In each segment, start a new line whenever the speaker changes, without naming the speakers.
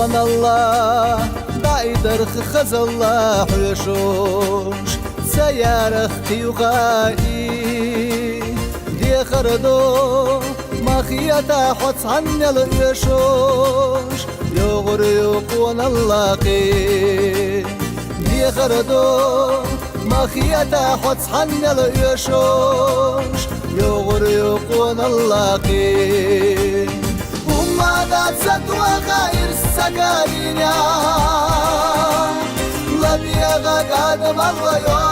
قوان الله داي درخ خز الله حيشوش سيارخ تيوغائي دي خردو مخيطة حوص عن اليشوش يغر قوان الله قي دي خردو مخيطة حوص عن اليشوش يغر قوان الله قي وماذا تسدوا غير السكارينيا لبيغا قاد مالويا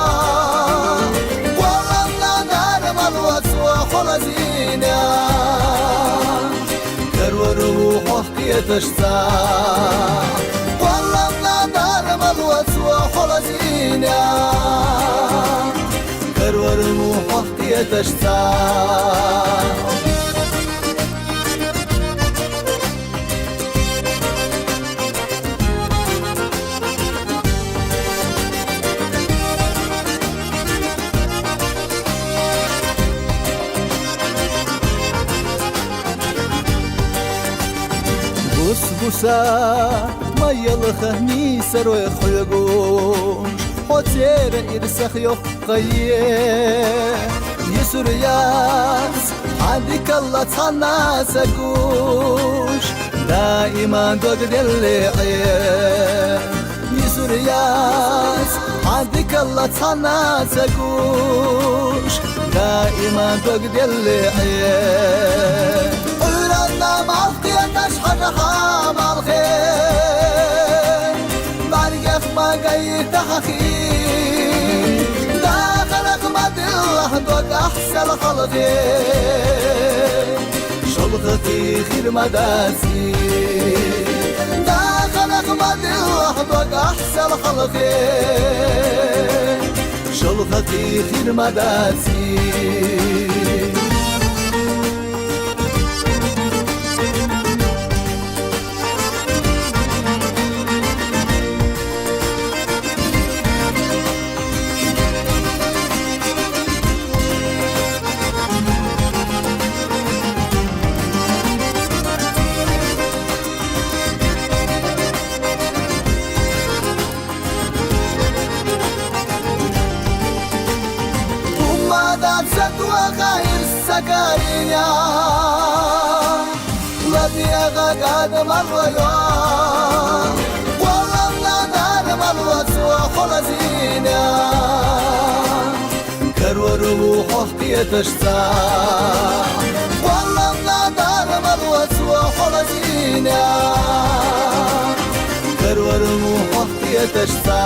والله نار مالوس وخلزينيا كرور روحه كيتشتا والله نار مالوس وخلزينيا كرور روحه كيتشتا بوسا ما يلخني سروي خلقوش حتير إرسخ يفقيه يسر ياس عندك الله تناسكوش دائما دوق اللي عيه يسر ياس عندك الله تناسكوش دائما دوق اللي عيه قلنا معطي تشحن حام الخير باريخ ما قيت حخي داخلك ما الله دوك أحسن خلقي شلغتي خير مداسي داخلك ما الله دوك أحسن خلقي شلغتي خير مداسي سدوا غير السكارينيا لبيغا قاد مالويا والله نار مالوس وخلزينيا كرور روحه كيتشتا والله نار مالوس وخلزينيا كرور روحه كيتشتا